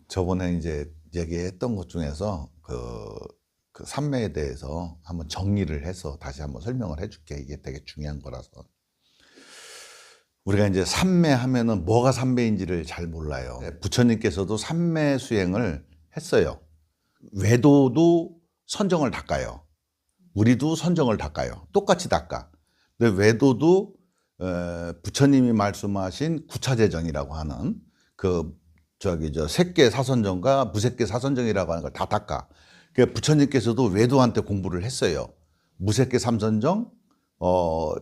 저번에 이제 얘기했던 것 중에서 그 삼매에 대해서 한번 정리를 해서 다시 한번 설명을 해줄게. 이게 되게 중요한 거라서. 우리가 이제 삼매 하면은 뭐가 삼매인지를 잘 몰라요. 부처님께서도 삼매 수행을 했어요. 외도도 선정을 닦아요. 우리도 선정을 닦아요. 똑같이 닦아. 근데 외도도 부처님이 말씀하신 구차재정이라고 하는 색계 사선정과 무색계 사선정이라고 하는 걸 다 닦아. 그러니까 부처님께서도 외도한테 공부를 했어요. 무색계 삼선정,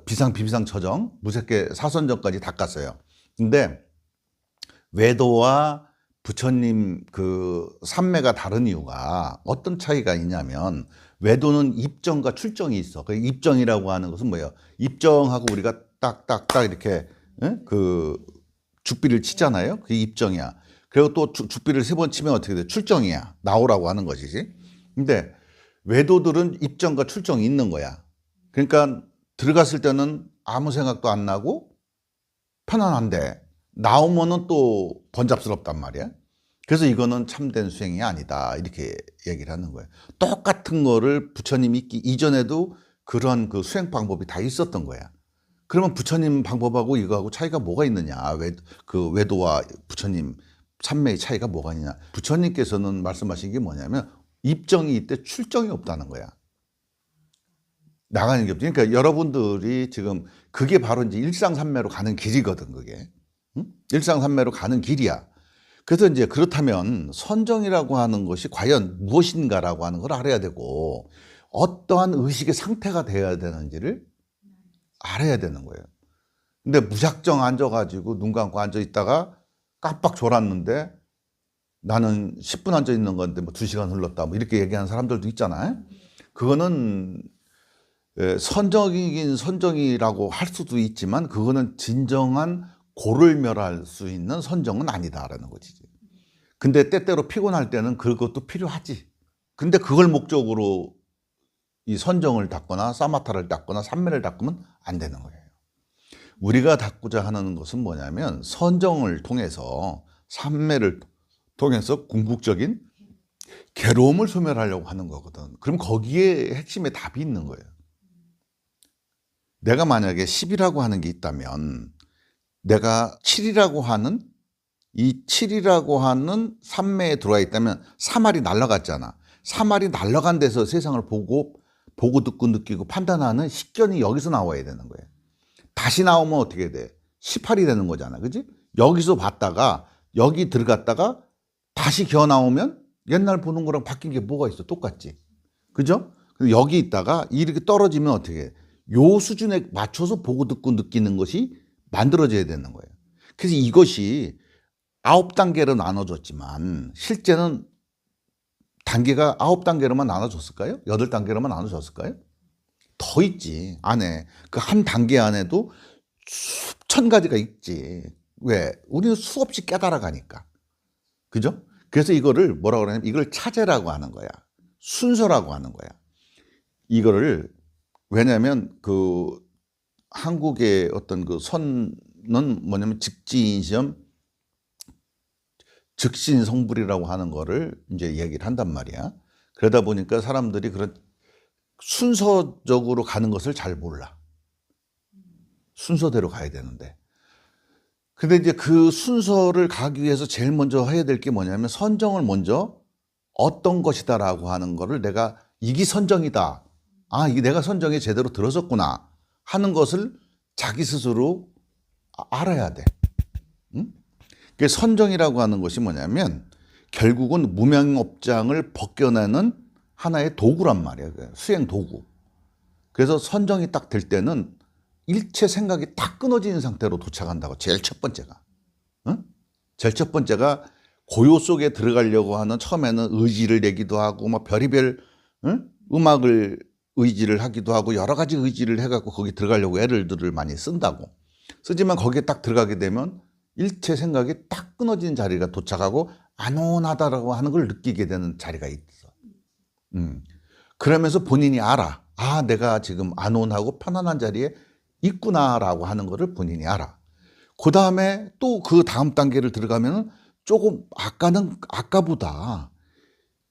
비상 비비상 처정, 무색계 사선정까지 닦았어요. 근데 외도와 부처님 그 삼매가 다른 이유가 어떤 차이가 있냐면, 외도는 입정과 출정이 있어. 그 입정이라고 하는 것은 뭐예요? 입정하고 우리가 딱딱딱 이렇게 그 죽비를 치잖아요. 그게 입정이야. 그리고 또 죽비를 3번 치면 어떻게 돼? 출정이야. 나오라고 하는 것이지. 근데 외도들은 입정과 출정이 있는 거야. 그러니까 들어갔을 때는 아무 생각도 안 나고 편안한데 나오면은 또 번잡스럽단 말이야. 그래서 이거는 참된 수행이 아니다, 이렇게 얘기를 하는 거예요. 똑같은 거를 부처님이 있기 이전에도 그런 그 수행 방법이 다 있었던 거야. 그러면 부처님 방법하고 이거하고 차이가 뭐가 있느냐? 그 외도와 부처님 삼매의 차이가 뭐가 있느냐? 부처님께서는 말씀하신 게 뭐냐면, 입정이 있대 출정이 없다는 거야. 나가는 게 없지. 그러니까 여러분들이 지금 그게 바로 이제 일상삼매로 가는 길이거든, 그게. 응? 일상삼매로 가는 길이야. 그래서 이제 그렇다면 선정이라고 하는 것이 과연 무엇인가라고 하는 걸 알아야 되고, 어떠한 의식의 상태가 되어야 되는지를 알아야 되는 거예요. 근데 무작정 앉아가지고 눈 감고 앉아 있다가 깜빡 졸았는데 나는 10분 앉아 있는 건데 뭐 2시간 흘렀다, 뭐 이렇게 얘기하는 사람들도 있잖아요. 그거는 선정이긴 선정이라고 할 수도 있지만, 그거는 진정한 고를 멸할 수 있는 선정은 아니다라는 거지. 근데 때때로 피곤할 때는 그것도 필요하지. 근데 그걸 목적으로 이 선정을 닦거나 사마타를 닦거나 삼매를 닦으면 안 되는 거예요. 우리가 닦고자 하는 것은 뭐냐면, 선정을 통해서 삼매를 통해서 궁극적인 괴로움을 소멸하려고 하는 거거든. 그럼 거기에 핵심에 답이 있는 거예요. 내가 만약에 10이라고 하는 게 있다면, 내가 7이라고 하는 이 7이라고 하는 삼매에 들어와 있다면 3알이 날아갔잖아. 3알이 날아간 데서 세상을 보고 듣고 느끼고 판단하는 식견이 여기서 나와야 되는 거예요. 다시 나오면 어떻게 돼? 18이 되는 거잖아. 그지? 여기서 봤다가 여기 들어갔다가 다시 기어 나오면 옛날 보는 거랑 바뀐 게 뭐가 있어? 똑같지. 그죠? 여기 있다가 이렇게 떨어지면 어떻게 해? 요 수준에 맞춰서 보고 듣고 느끼는 것이 만들어져야 되는 거예요. 그래서 이것이 9단계로 나눠졌지만 실제는 단계가 9단계로만 나눠졌을까요? 8단계로만 나눠졌을까요? 더 있지. 안에 그 한 단계 안에도 수천 가지가 있지. 왜? 우리는 수없이 깨달아가니까. 그죠? 그래서 이거를 뭐라고 그러냐면, 이걸 차제라고 하는 거야. 순서라고 하는 거야. 이거를, 왜냐면 그 한국의 어떤 그 선은 뭐냐면 직지인시험 즉신성불이라고 하는 거를 이제 얘기를 한단 말이야. 그러다 보니까 사람들이 그런 순서적으로 가는 것을 잘 몰라. 순서대로 가야 되는데. 근데 이제 그 순서를 가기 위해서 제일 먼저 해야 될 게 뭐냐면, 선정을 먼저 어떤 것이다라고 하는 거를 내가 이게 선정이다. 아, 이게 내가 선정에 제대로 들어섰구나 하는 것을 자기 스스로 알아야 돼. 응? 그 선정이라고 하는 것이 뭐냐면, 결국은 무명업장을 벗겨내는 하나의 도구란 말이야. 수행 도구. 그래서 선정이 딱 될 때는 일체 생각이 딱 끊어지는 상태로 도착한다고. 제일 첫 번째가. 응? 제일 첫 번째가 고요 속에 들어가려고 하는, 처음에는 의지를 내기도 하고 뭐 별의별 음악을 의지를 하기도 하고 여러 가지 의지를 해갖고 거기 들어가려고 애를 많이 쓴다고. 쓰지만 거기에 딱 들어가게 되면 일체 생각이 딱 끊어지는 자리가 도착하고 안온하다라고 하는 걸 느끼게 되는 자리가 있어. 그러면서 본인이 알아. 아, 내가 지금 안온하고 편안한 자리에 있구나라고 하는 거를 본인이 알아. 그 다음에 또 그 다음 단계를 들어가면 조금 아까보다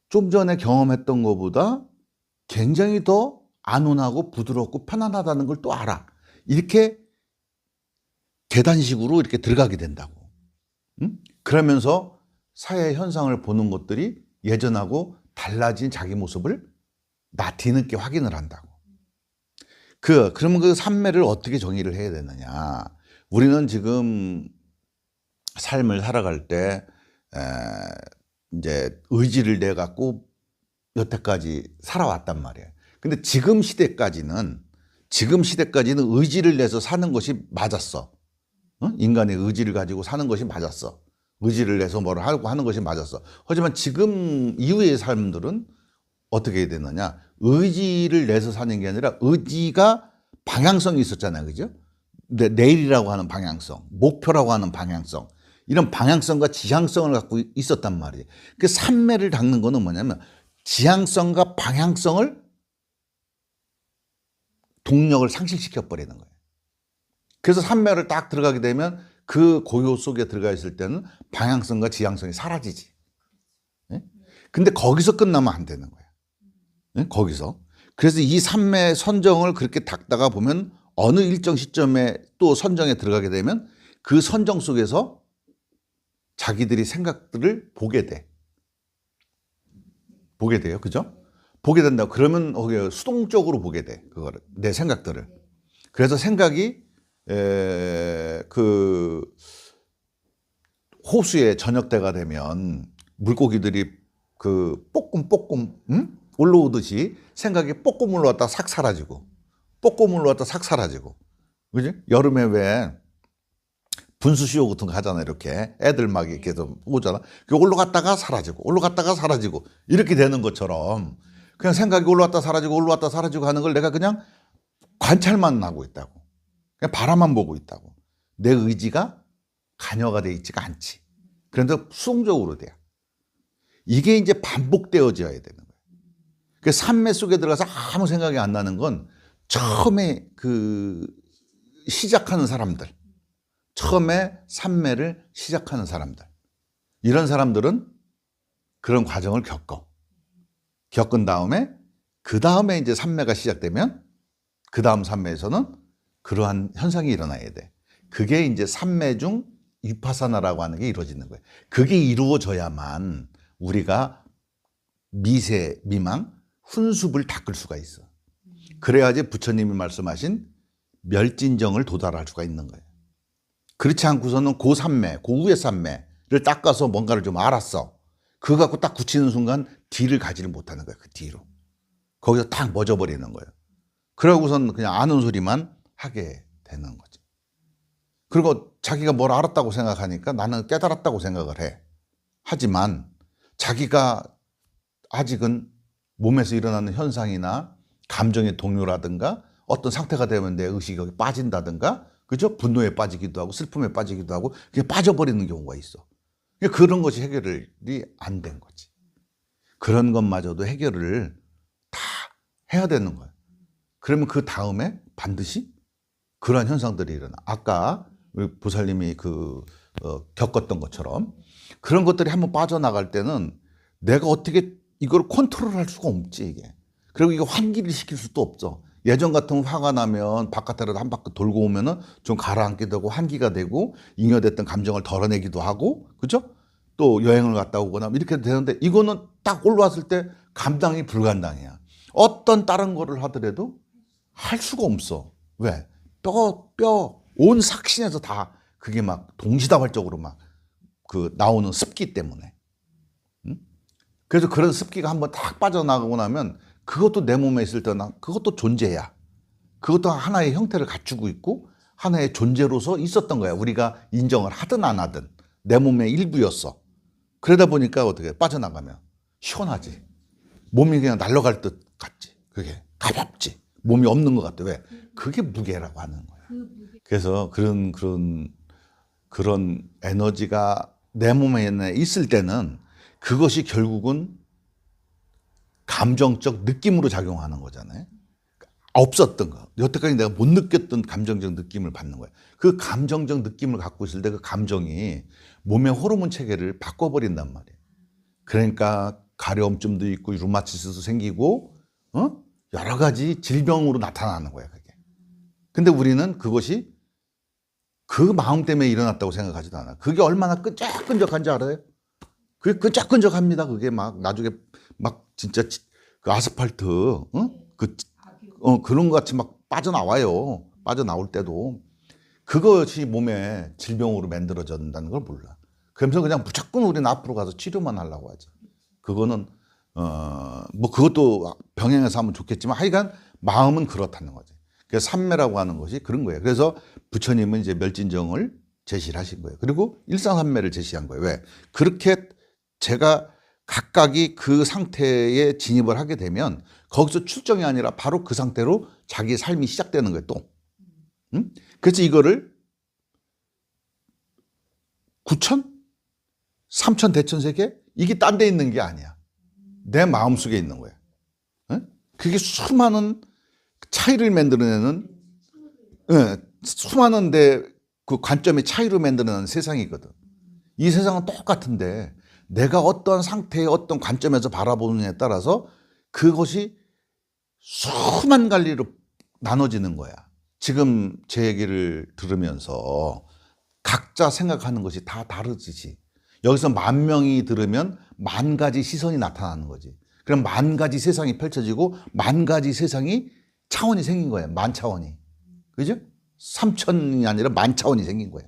좀 전에 경험했던 것보다 굉장히 더 안온하고 부드럽고 편안하다는 걸 또 알아. 이렇게 계단식으로 이렇게 들어가게 된다고. 응? 그러면서 사회 현상을 보는 것들이 예전하고 달라진 자기 모습을 나 뒤늦게 확인을 한다고. 그러면 그 삼매를 어떻게 정의를 해야 되느냐. 우리는 지금 삶을 살아갈 때, 이제 의지를 내갖고 여태까지 살아왔단 말이에요. 근데 지금 시대까지는 의지를 내서 사는 것이 맞았어. 인간의 의지를 가지고 사는 것이 맞았어. 의지를 내서 뭘 하고 하는 것이 맞았어. 하지만 지금 이후의 삶들은 어떻게 해야 되느냐. 의지를 내서 사는 게 아니라 의지가 방향성이 있었잖아요. 그죠? 내일이라고 하는 방향성, 목표라고 하는 방향성. 이런 방향성과 지향성을 갖고 있었단 말이에요. 그 삼매를 닦는 거는 뭐냐면 지향성과 방향성을 동력을 상실시켜 버리는 거예요. 그래서 삼매를 딱 들어가게 되면 그 고요 속에 들어가 있을 때는 방향성과 지향성이 사라지지. 예? 근데 거기서 끝나면 안 되는 거예요. 예? 거기서. 그래서 이 삼매 선정을 그렇게 닦다가 보면 어느 일정 시점에 또 선정에 들어가게 되면 그 선정 속에서 자기들이 생각들을 보게 돼. 보게 돼요. 그죠? 보게 된다. 그러면 수동적으로 보게 돼. 그거를. 내 생각들을. 그래서 생각이 그 호수에 저녁 때가 되면 물고기들이 그 뽀끔 올라오듯이 생각이 뽀끔 올라왔다 싹 사라지고 뽀끔 올라왔다 싹 사라지고. 그지? 여름에 왜 분수쇼 같은 거 하잖아요. 이렇게 애들 막 이렇게 오잖아. 그 올라갔다가 사라지고 올라갔다가 사라지고 이렇게 되는 것처럼 그냥 생각이 올라왔다 사라지고 하는 걸 내가 그냥 관찰만 하고 있다고. 그냥 바라만 보고 있다고. 내 의지가 관여가 돼 있지가 않지. 그런데 수동적으로 돼요. 이게 이제 반복되어져야 되는 거예요. 그 삼매 속에 들어가서 아무 생각이 안 나는 건 처음에 그 시작하는 사람들, 처음에 삼매를 시작하는 사람들, 이런 사람들은 그런 과정을 겪은 다음에 그 다음에 이제 삼매가 시작되면 그 다음 삼매에서는 그러한 현상이 일어나야 돼. 그게 이제 삼매 중 위파사나라고 하는 게 이루어지는 거예요. 그게 이루어져야만 우리가 미세, 미망, 훈습을 닦을 수가 있어. 그래야지 부처님이 말씀하신 멸진정을 도달할 수가 있는 거예요. 그렇지 않고서는 고삼매, 고우의 삼매를 닦아서 뭔가를 좀 알았어. 그거 갖고 딱 굳히는 순간 뒤를 가지를 못하는 거예요. 그 뒤로. 거기서 딱 멎어버리는 거예요. 그러고선 그냥 아는 소리만 하게 되는 거지. 그리고 자기가 뭘 알았다고 생각하니까 나는 깨달았다고 생각을 해. 하지만 자기가 아직은 몸에서 일어나는 현상이나 감정의 동요라든가 어떤 상태가 되면 내 의식이 거기 빠진다든가, 그죠? 분노에 빠지기도 하고 슬픔에 빠지기도 하고 그게 빠져버리는 경우가 있어. 그런 것이 해결이 안 된 거지. 그런 것마저도 해결을 다 해야 되는 거예요. 그러면 그 다음에 반드시 그러한 현상들이 일어나. 아까 우리 보살님이 겪었던 것처럼 그런 것들이 한번 빠져나갈 때는 내가 어떻게 이걸 컨트롤할 수가 없지, 이게. 그리고 이거 환기를 시킬 수도 없어. 예전 같으면 화가 나면 바깥으로 한 바퀴 돌고 오면은 좀 가라앉기도 하고 환기가 되고 잉여됐던 감정을 덜어내기도 하고, 그죠? 또 여행을 갔다 오거나 이렇게 되는데 이거는 딱 올라왔을 때 감당이 불감당이야. 어떤 다른 거를 하더라도 할 수가 없어. 왜? 온 삭신에서 다 그게 막 동시다발적으로 막 나오는 습기 때문에. 응? 그래서 그런 습기가 한번 딱 빠져나가고 나면 그것도 내 몸에 있을 때는 그것도 존재야. 그것도 하나의 형태를 갖추고 있고 하나의 존재로서 있었던 거야. 우리가 인정을 하든 안 하든 내 몸의 일부였어. 그러다 보니까 어떻게 빠져나가면 시원하지. 몸이 그냥 날아갈 듯 같지. 그게 가볍지. 몸이 없는 것 같아. 왜? 그게 무게라고 하는 거야. 그래서 그런 에너지가 내 몸에 있을 때는 그것이 결국은 감정적 느낌으로 작용하는 거잖아요. 없었던 거. 여태까지 내가 못 느꼈던 감정적 느낌을 받는 거야. 그 감정적 느낌을 갖고 있을 때 그 감정이 몸의 호르몬 체계를 바꿔버린단 말이에요. 그러니까 가려움증도 있고 루마티스도 생기고 여러 가지 질병으로 나타나는 거야, 그게. 근데 우리는 그것이 그 마음 때문에 일어났다고 생각하지도 않아. 그게 얼마나 끈적끈적한지 알아요? 그게 끈적끈적합니다. 그게 막 나중에 막 진짜 그 아스팔트, 그런 것 같이 막 빠져나와요. 빠져나올 때도. 그것이 몸에 질병으로 만들어진다는 걸 몰라. 그러면서 그냥 무조건 우리는 앞으로 가서 치료만 하려고 하지. 그거는, 뭐 그것도 병행해서 하면 좋겠지만 하여간 마음은 그렇다는 거지. 그래서 삼매라고 하는 것이 그런 거예요. 그래서 부처님은 이제 멸진정을 제시를 하신 거예요. 그리고 일상삼매를 제시한 거예요. 왜? 그렇게 제가 각각이 그 상태에 진입을 하게 되면 거기서 출정이 아니라 바로 그 상태로 자기의 삶이 시작되는 거예요, 또. 응? 그래서 이거를 9천? 3천 대천세계? 이게 딴 데 있는 게 아니야. 내 마음속에 있는 거야. 응? 그게 수많은 차이를 만들어내는, 수많은 그 관점의 차이로 만들어내는 세상이거든. 이 세상은 똑같은데 내가 어떤 상태의 어떤 관점에서 바라보느냐에 따라서 그것이 수만 갈리로 나눠지는 거야. 지금 제 얘기를 들으면서 각자 생각하는 것이 다 다르지. 여기서 10,000명이 들으면 10,000가지 시선이 나타나는 거지. 그럼 10,000가지 세상이 펼쳐지고 10,000가지 세상이 차원이 생긴 거야. 10,000차원이. 그죠? 3,000이 아니라 10,000차원이 생긴 거야.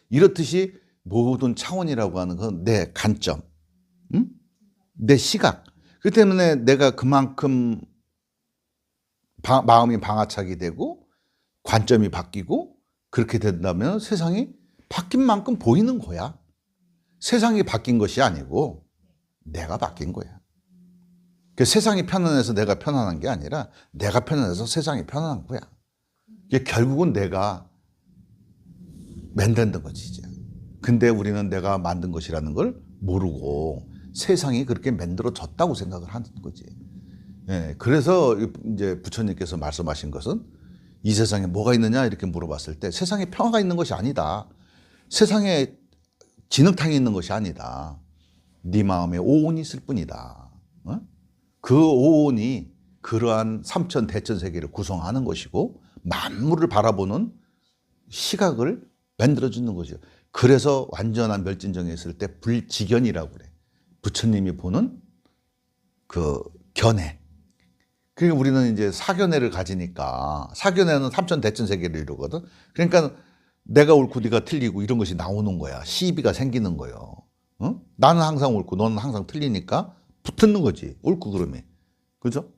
이렇듯이 모든 차원이라고 하는 건 내 관점, 내 시각. 그 때문에 내가 그만큼 마음이 방아착이 되고 관점이 바뀌고 그렇게 된다면 세상이 바뀐 만큼 보이는 거야. 세상이 바뀐 것이 아니고 내가 바뀐 거야. 세상이 편안해서 내가 편안한 게 아니라 내가 편안해서 세상이 편안한 거야. 결국은 내가 만든 거지, 이제. 근데 우리는 내가 만든 것이라는 걸 모르고 세상이 그렇게 만들어졌다고 생각을 하는 거지. 예, 그래서 이제 부처님께서 말씀하신 것은 이 세상에 뭐가 있느냐 이렇게 물어봤을 때 세상에 평화가 있는 것이 아니다. 세상에 진흙탕이 있는 것이 아니다. 네 마음에 오온이 있을 뿐이다. 그 오온이 그러한 삼천 대천 세계를 구성하는 것이고 만물을 바라보는 시각을 만들어주는 거죠. 그래서 완전한 멸진정에 있을 때 불지견이라고 그래. 부처님이 보는 그 견해. 그러니까 우리는 이제 사견해를 가지니까 사견해는 삼천 대천 세계를 이루거든. 그러니까 내가 옳고 네가 틀리고 이런 것이 나오는 거야. 시비가 생기는 거예요. 나는 항상 옳고 너는 항상 틀리니까 붙는 거지. 옳고 그름이. 그죠?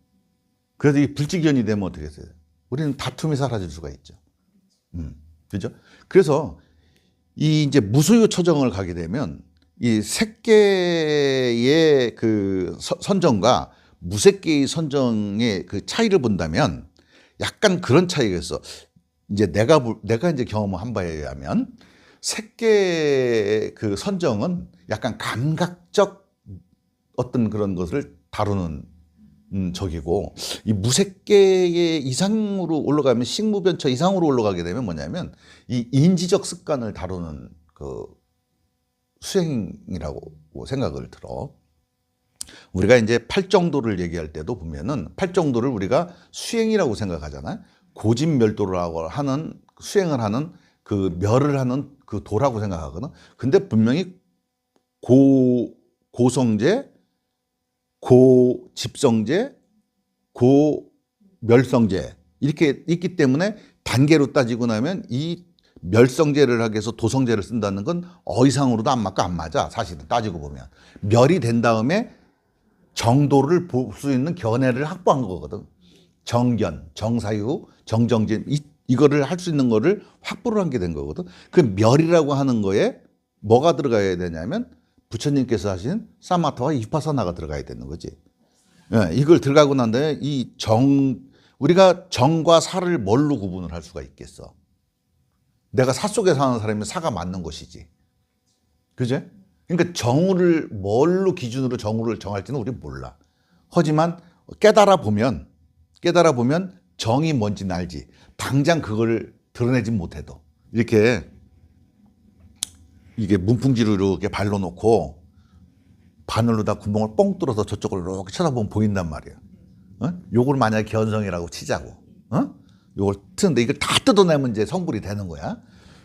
그래서 이 불지견이 되면 어떻게 돼요? 우리는 다툼이 사라질 수가 있죠. 그죠? 그래서 이 이제 무소유 초정을 가게 되면 이 색계의 그 선정과 무색계의 선정의 그 차이를 본다면 약간 그런 차이가 있어. 이제 내가 이제 경험한 바에 의하면 색계 그 선정은 약간 감각적 어떤 그런 것을 다루는 적이고 이 무색계의 이상으로 올라가면 식무변처 이상으로 올라가게 되면 뭐냐면 이 인지적 습관을 다루는 그 수행이라고 생각을 들어. 우리가 이제 팔정도를 얘기할 때도 보면은 팔정도를 우리가 수행이라고 생각하잖아요. 고진멸도라고 하는 수행을 하는 그 멸을 하는 그 도라고 생각하거든. 근데 분명히 고성제, 고집성제, 고멸성제 이렇게 있기 때문에 단계로 따지고 나면 이 멸성제를 하기 위해서 도성제를 쓴다는 건 어이상으로도 안 맞고 안 맞아. 사실은 따지고 보면. 멸이 된 다음에 정도를 볼 수 있는 견해를 확보한 거거든. 정견, 정사유, 정정진 이거를 할 수 있는 거를 확보를 한 게 된 거거든. 그 멸이라고 하는 거에 뭐가 들어가야 되냐면 부처님께서 하신 사마타와 이파사나가 들어가야 되는 거지. 예, 이걸 들어가고 난 다음에 우리가 정과 사를 뭘로 구분을 할 수가 있겠어? 내가 사 속에 사는 사람이면 사가 맞는 것이지. 그제? 그러니까 정우를 뭘로 기준으로 정우를 정할지는 우리 몰라. 하지만 깨달아 보면 정이 뭔지는 알지. 당장 그걸 드러내지 못해도 이렇게 이게 문풍지로 이렇게 발로 놓고 바늘로다 구멍을 뻥 뚫어서 저쪽을 이렇게 쳐다보면 보인단 말이야. 요걸 만약에 견성이라고 치자고. 요걸 트는데 이걸 다 뜯어내면 이제 성불이 되는 거야.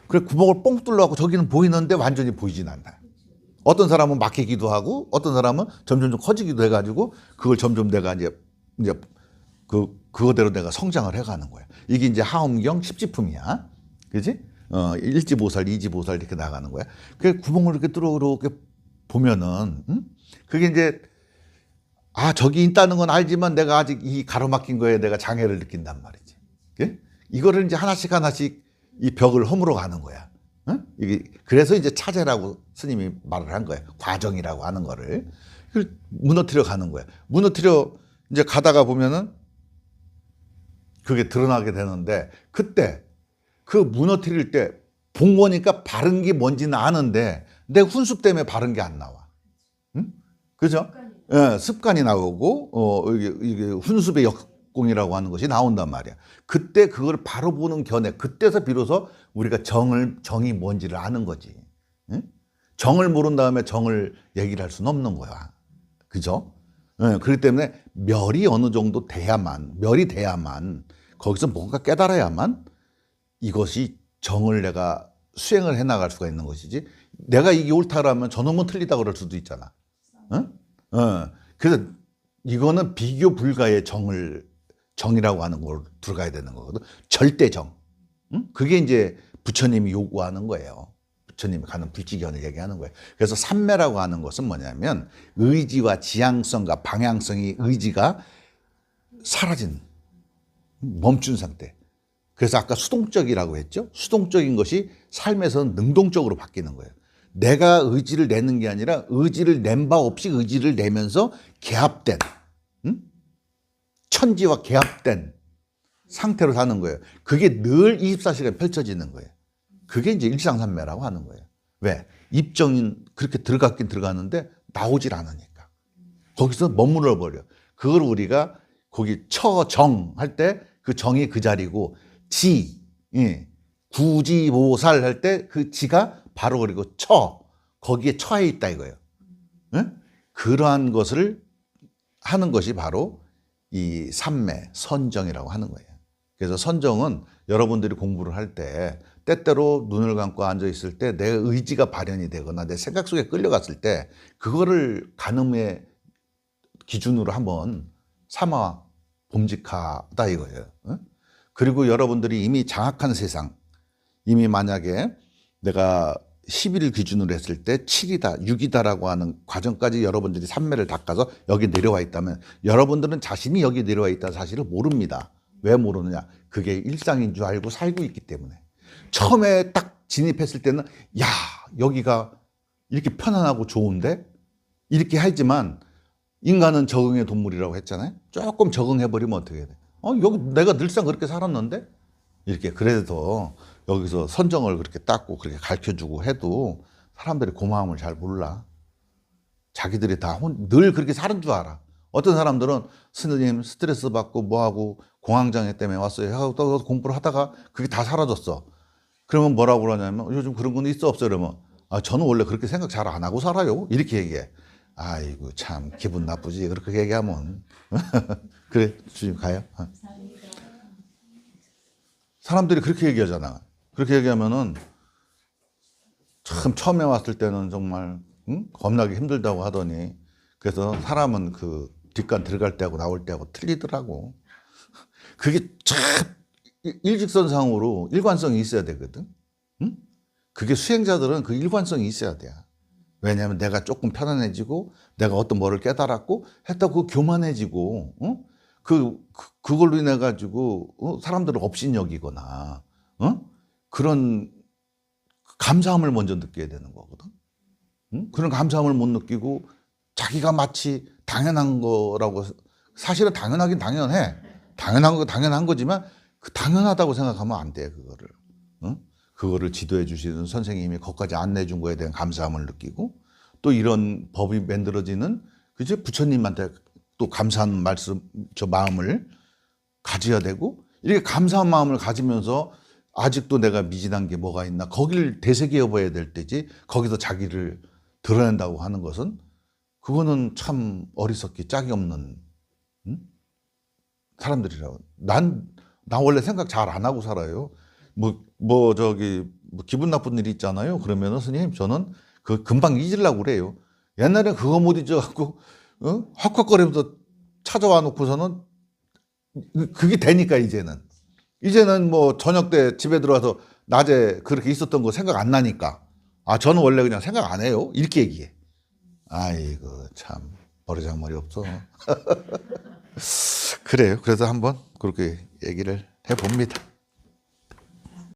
그래 구멍을 뻥 뚫려갖고 저기는 보이는데 완전히 보이진 않나. 어떤 사람은 막히기도 하고 어떤 사람은 점점 좀 커지기도 해가지고 그걸 점점 내가 이제 그거대로 내가 성장을 해가는 거야. 이게 이제 하엄경 십지품이야. 그지? 일지보살, 이지보살 이렇게 나가는 거야. 그 구멍을 이렇게 뚫어 이렇게 보면은, 그게 이제, 저기 있다는 건 알지만 내가 아직 이 가로막힌 거에 내가 장애를 느낀단 말이지. 그? 이거를 이제 하나씩 하나씩 이 벽을 허물어 가는 거야. 이게, 그래서 이제 차제라고 스님이 말을 한 거야. 과정이라고 하는 거를. 그걸 무너뜨려 가는 거야. 무너뜨려 이제 가다가 보면은 그게 드러나게 되는데 그때 그 무너뜨릴 때 본 거니까 바른 게 뭔지는 아는데 내 훈습 때문에 바른 게 안 나와. 응? 그죠? 예, 습관이 나오고 이게 훈습의 역공이라고 하는 것이 나온단 말이야. 그때 그걸 바로 보는 견해, 그때서 비로소 우리가 정이 뭔지를 아는 거지. 응? 정을 모른 다음에 정을 얘기를 할 수는 없는 거야. 그죠? 예, 그렇기 때문에 멸이 어느 정도 돼야만, 거기서 뭔가 깨달아야만 이것이 정을 내가 수행을 해나갈 수가 있는 것이지. 내가 이게 옳다라면 저놈은 틀리다 그럴 수도 있잖아. 그래서 이거는 비교 불가의 정이라고 하는 걸 들어가야 되는 거거든. 절대정. 그게 이제 부처님이 요구하는 거예요. 부처님이 가는 불지견을 얘기하는 거예요. 그래서 삼매라고 하는 것은 뭐냐면 의지와 지향성과 방향성이 의지가 사라진, 멈춘 상태. 그래서 아까 수동적이라고 했죠. 수동적인 것이 삶에서는 능동적으로 바뀌는 거예요. 내가 의지를 내는 게 아니라 의지를 낸 바 없이 의지를 내면서 개합된, 천지와 개합된 상태로 사는 거예요. 그게 늘 24시간 펼쳐지는 거예요. 그게 이제 일상삼매라고 하는 거예요. 왜? 입정인 그렇게 들어갔긴 들어갔는데 나오질 않으니까. 거기서 머물러 버려. 그걸 우리가 거기 처정 할 때 그 정이 그 자리고 구지보살 할 때 그 지가 바로 그리고 거기에 처해 있다 이거예요. 그러한 것을 하는 것이 바로 이 삼매 선정이라고 하는 거예요. 그래서 선정은 여러분들이 공부를 할 때 때때로 눈을 감고 앉아 있을 때 내 의지가 발현이 되거나 내 생각 속에 끌려갔을 때 그거를 간음의 기준으로 한번 삼아 봄직하다 이거예요. 그리고 여러분들이 이미 장악한 세상, 이미 만약에 내가 10일 기준으로 했을 때 7이다, 6이다라고 하는 과정까지 여러분들이 삼매를 닦아서 여기 내려와 있다면 여러분들은 자신이 여기 내려와 있다는 사실을 모릅니다. 왜 모르느냐? 그게 일상인 줄 알고 살고 있기 때문에. 처음에 딱 진입했을 때는 야, 여기가 이렇게 편안하고 좋은데? 이렇게 하지만 인간은 적응의 동물이라고 했잖아요. 조금 적응해버리면 어떻게 돼? 여기 내가 늘상 그렇게 살았는데? 이렇게 그래도 여기서 선정을 그렇게 닦고 그렇게 가르쳐주고 해도 사람들이 그 마음을 잘 몰라. 자기들이 다 늘 그렇게 사는 줄 알아. 어떤 사람들은 스님 스트레스 받고 뭐하고 공황장애 때문에 왔어요 하고 또 공부를 하다가 그게 다 사라졌어. 그러면 뭐라고 그러냐면 요즘 그런 건 있어 없어? 그러면 저는 원래 그렇게 생각 잘 안 하고 살아요. 이렇게 얘기해. 아이고 참 기분 나쁘지 그렇게 얘기하면. 그래 주님 가요. 사람들이 그렇게 얘기하잖아. 그렇게 얘기하면은 참 처음에 왔을 때는 정말 겁나게 힘들다고 하더니 그래서 사람은 그 뒷간 들어갈 때하고 나올 때하고 틀리더라고. 그게 참 일직선상으로 일관성이 있어야 되거든. 그게 수행자들은 그 일관성이 있어야 돼. 왜냐하면 내가 조금 편안해지고 내가 어떤 뭐를 깨달았고 했다고 교만해지고 그걸로 인해 가지고 사람들을 업신여기거나 그런 감사함을 먼저 느껴야 되는 거거든. 그런 감사함을 못 느끼고 자기가 마치 당연한 거라고, 사실은 당연하긴 당연해. 당연한 거 당연한 거지만 그 당연하다고 생각하면 안 돼. 그거를 지도해 주시는 선생님이 거기까지 안내해 준 거에 대한 감사함을 느끼고 또 이런 법이 만들어지는 그죠? 부처님한테 또 감사한 말씀, 저 마음을 가져야 되고 이렇게 감사한 마음을 가지면서 아직도 내가 미진한 게 뭐가 있나 거기를 되새겨 봐야 될 때지 거기서 자기를 드러낸다고 하는 것은 그거는 참 어리석기 짝이 없는 사람들이라고. 나 원래 생각 잘 안 하고 살아요. 뭐 기분 나쁜 일이 있잖아요. 그러면은 스님 저는 그 금방 잊으려고 그래요. 옛날에 그거 못 잊어갖고 헉헉거리면서 찾아와 놓고서는 그게 되니까 이제는 뭐 저녁 때 집에 들어와서 낮에 그렇게 있었던 거 생각 안 나니까 저는 원래 그냥 생각 안 해요. 이렇게 얘기해. 아이고 참 버르장머리 없어. 그래요. 그래서 한번 그렇게 얘기를 해봅니다.